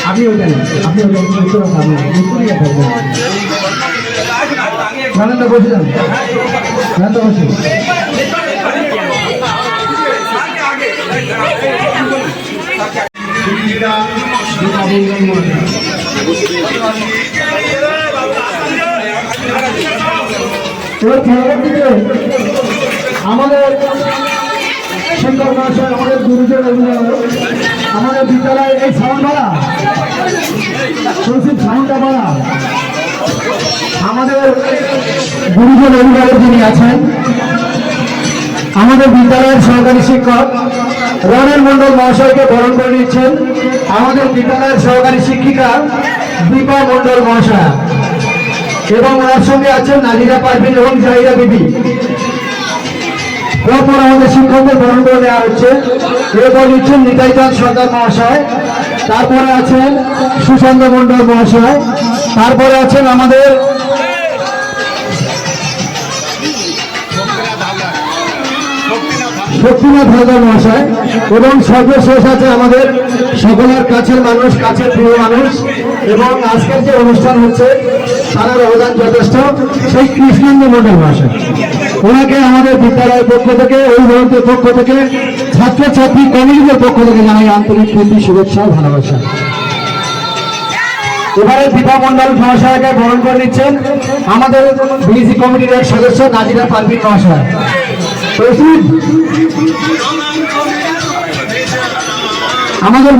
আপনি ওইটা আপনি নানন্দা বসে যান, নানন্দা বসে। আমাদের শিক্ষক মহাশয়, আমাদের গুরুজন, আমাদের বিদ্যালয়ের এই সাউন্ড ভাড়া সাউন্ডটা ভাড়া আমাদের গুরুজন অভিভাবক যিনি আছেন, আমাদের বিদ্যালয়ের সহকারী শিক্ষক রণেন মণ্ডল মহাশয়কে বরণ করে নিচ্ছেন আমাদের বিদ্যালয়ের সহকারী শিক্ষিকা দীপা মণ্ডল মহাশয়, এবং ওনার সঙ্গে আছেন নাজিরা পারভিন এবং জাহিরা বিবি। এরপর আমাদের শিক্ষকদের বরণ করে দেওয়া হচ্ছে। এরপর নিচ্ছেন নিতাই চাঁদ সরকার মহাশয়, তারপরে আছেন সুশান্ত মণ্ডল মহাশয়, তারপরে আছেন আমাদের শক্তিনাথ হালদার মহাশয়, এবং সর্বশেষ আছে আমাদের সকলের কাছের মানুষ, কাছের প্রিয় মানুষ, এবং আজকের যে অনুষ্ঠান হচ্ছে তার অবদান যথেষ্ট, সেই কৃষ্ণেন্দু মণ্ডল মহাশয়। ওনাকে আমাদের বিদ্যালয়ের পক্ষ থেকে, অভিভাবকদের পক্ষ থেকে, ছাত্রছাত্রী কমিটিদের পক্ষ থেকে জানাই আন্তরিক প্রীতি, শুভেচ্ছা, ভালোবাসা। এবারে দীপা মণ্ডল মহাশয়কে বরণ করে নিচ্ছেন আমাদের বিএসি কমিটির এক সদস্য নাজিরা পারভিন মহাশয়। আমাদের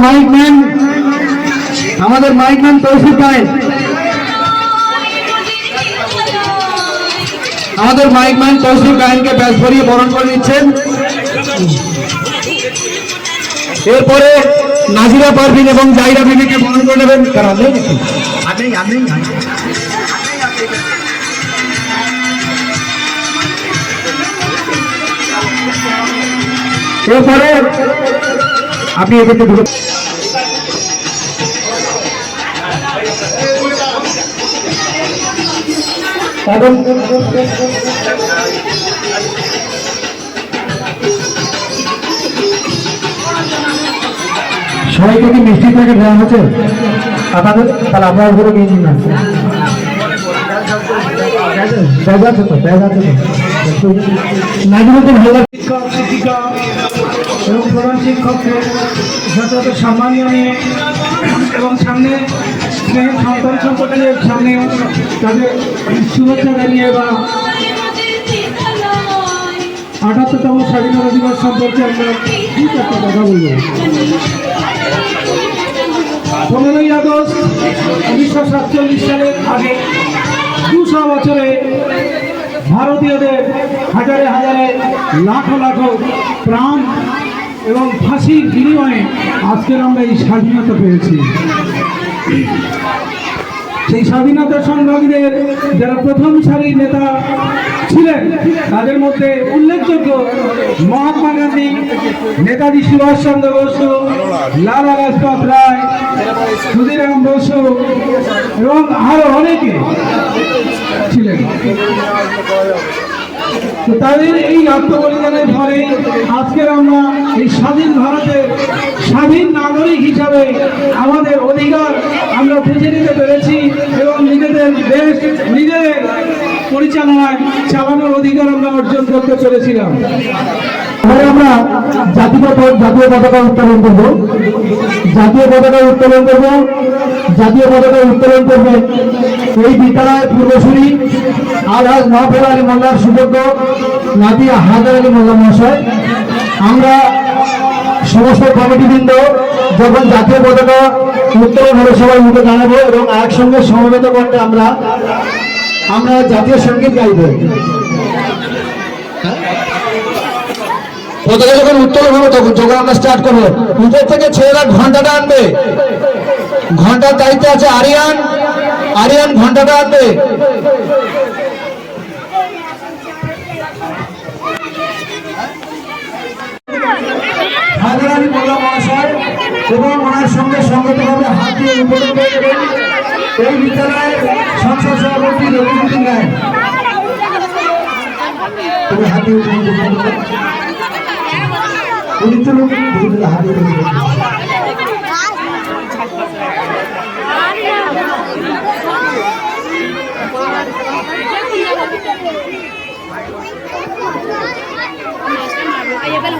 মাইক ম্যান তৌসিফ গায়েন, আমাদের মাইক ম্যান তৌসিফ গায়েনকে ব্যাস ভরিয়ে বরণ করে নিচ্ছেন। এরপরে নাজিরা পারভিন এবং জাহিরা বিবিকে বরণ করে নেবেন। এরপরে আপনি এদেরকে ঢুকে এখন সবাইকে কি মিষ্টি প্যাকেট দেওয়া হচ্ছে আপনাদের? তাহলে আপনারা ঘুরে গিয়েছেন না, ব্যাগ আছে তো, ব্যাগ আছে তো। নাজিরুদ্দ ভালো শিক্ষক শিক্ষিকা এবং প্রধান শিক্ষককে যথাযথ সম্মানীয় নিয়ে এবং সামনে স্নেহের সন্তান সম্পর্কের সামনে তাদের শুভেচ্ছা জানিয়ে বা ৭৮তম স্বাধীনতা দিবস সম্পর্কে আমরা দু চারটা কথা বলব। ১৫ই আগস্ট ১৯৪৭ সালের আগে ২০০ বছরে ভারতীয়দের হাজারে হাজারে লাখো লাখো প্রাণ এবং ফাঁসির বিনিময়ে আজকের আমরা এই স্বাধীনতা পেয়েছি। সেই স্বাধীনতা সংগ্রামীদের যারা প্রথম সারির নেতা ছিলেন তাদের মধ্যে উল্লেখযোগ্য মহাত্মা গান্ধী, নেতাজি সুভাষচন্দ্র বসু, লালা লাজপত রায়, ক্ষুদিরাম বসু এবং আরো অনেকে ছিলেন। তো তাদের এই আত্মবলিদানের ফলে আজকের আমরা এই স্বাধীন ভারতের স্বাধীন নাগরিক হিসাবে আমাদের অধিকার আমরা বুঝে নিতে পেরেছি এবং নিজেদের দেশ নিজেদের পরিচালনায় চালানোর অধিকার আমরা অর্জন করতে পেরেছিলাম। এবারে আমরা জাতীয় পতাকা উত্তোলন করব। জাতীয় পতাকা উত্তোলন করবে এই বিদ্যালয়ের পূর্বসূরি আলহাজ নওফেল আলী মোল্লার সুযোগ্য নাতি হায়দার আলী মোল্লা মহাশয়। আমরা সমস্ত কমিটিবৃন্দ যখন জাতীয় পতাকা উত্তোলন হলে সবাই মুখে জানাবো এবং একসঙ্গে সমবেত কণ্ঠে আমরা জাতীয় সঙ্গীত গাইব। পতাকা যখন উত্তোলন হবে যখন আমরা স্টার্ট করবো, উপর থেকে ছেলেরা ঘন্টাটা আনবে। ঘন্টার দায়িত্বে আছে আরিয়ান ঘন্টাটা আনবে। হায়দার আলী মোল্লা মহাশয় এবং ওনার সঙ্গে সঙ্গতভাবে হাত দিয়ে উদ্বোধন করে দেবেন এই বিদ্যালয়ের সংসদ সভাপতি রবীন্দ্র রায়। তুমি হাত দিয়ে উনি তো হাত দিয়ে हेलो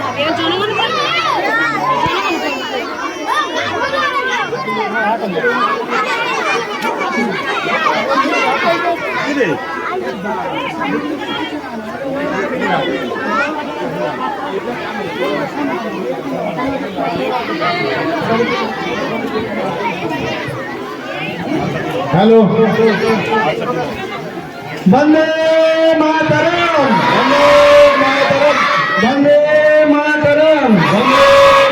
वंदे मातरम वंदे मातरम वंदे मातरम वंदे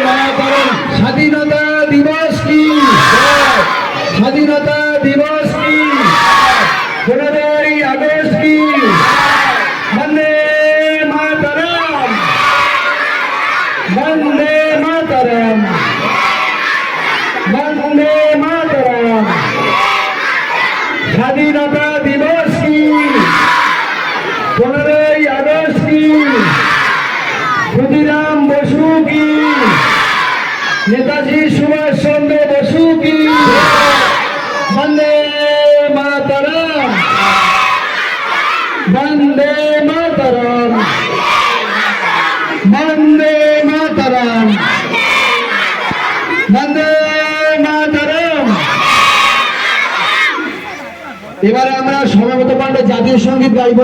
मातरम स्वाधीनता दिवस की स्वाधीनता दिवस की 15 अगस्त की वंदे मातरम वंदे मातरम वंदे मातरम स्वाधीनता दिवस की 15 अगस्त की खुदीराम बसु की नेताजी सुभाष चंद्र बसु की वंदे मातरम वंदे मातरम वंदे मातरम वंदे मातरम। এবারে আমরা সমবেত কণ্ঠে জাতীয় সঙ্গীত গাইব,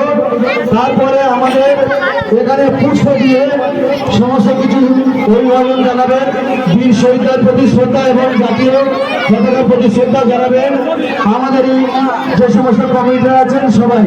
তারপরে আমাদের এখানে পুষ্প দিয়ে সমস্ত কিছু অভিবাদন জানাবেন, বীর শহীদদের প্রতি শ্রদ্ধা এবং জাতীয় পতাকার প্রতি শ্রদ্ধা জানাবেন আমাদের এই যে সমস্ত কমিটিরা আছেন সবাই।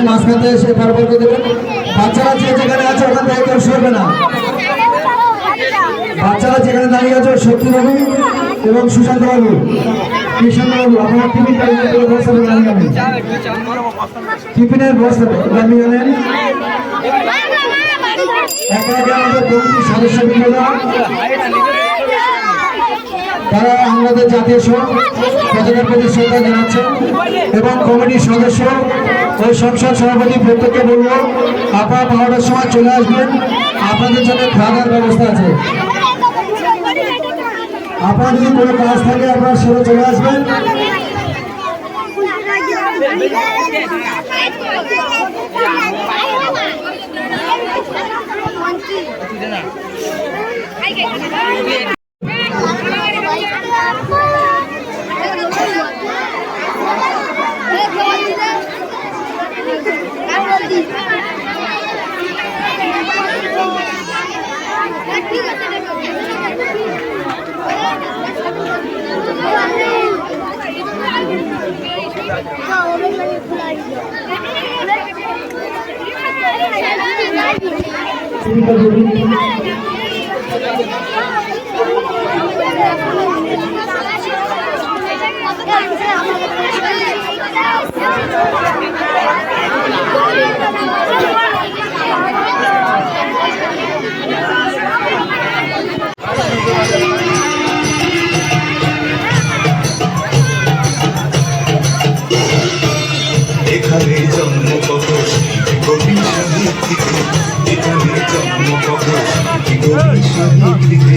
মাঝখানে এসে পারবো দেবেন। বাচ্চারা যে যেখানে আছে ওখান থেকে কেউ সরবে না। বাচ্চারা যেখানে দাঁড়িয়ে আছে শক্তি বাবু এবং সুশান্ত বাবু, কৃষ্ণ বাবু, আপনারা টিফিন বস্তাতে দাঁড়িয়ে যাবেন, টিফিনের বস্তাতে দাঁড়িয়ে গেলেন। একে একে আমাদের কমিটির সদস্যবৃন্দরা তারা আমাদের জাতীয় পতাকার প্রতি শ্রদ্ধা জানাচ্ছেন এবং কমিটির সদস্য ওই সংসদ সভাপতি প্রত্যেককে বলবো আপনারা 12টার সময় চলে আসবেন, আপনাদের জন্য খাওয়ার ব্যবস্থা আছে। আপনার যদি কোনো কাজ থাকে আপনারা সেরে চলে আসবেন। এখানে জন্ম কত কবি সাহিত্যিকে, এখানে জন্ম কত কবি সাহিত্যিকে।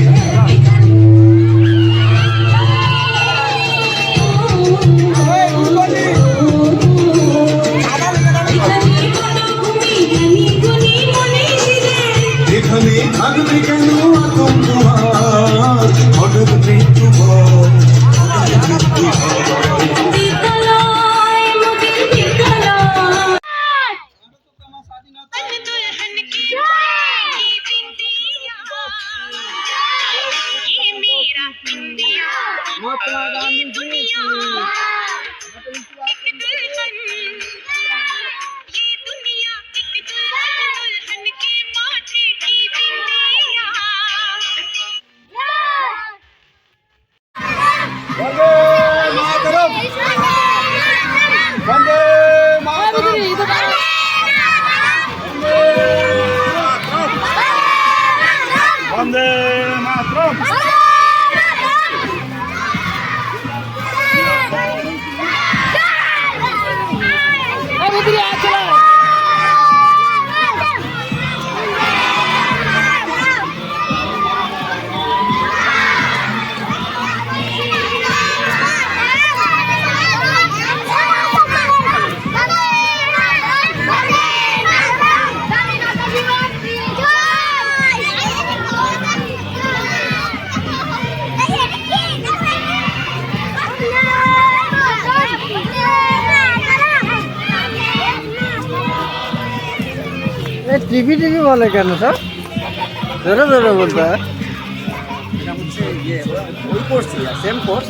টিভি বলে কেন স্যার? ধরে ধরে বলতে হয়। এটা হচ্ছে ওই কোর্সই সেম কোর্স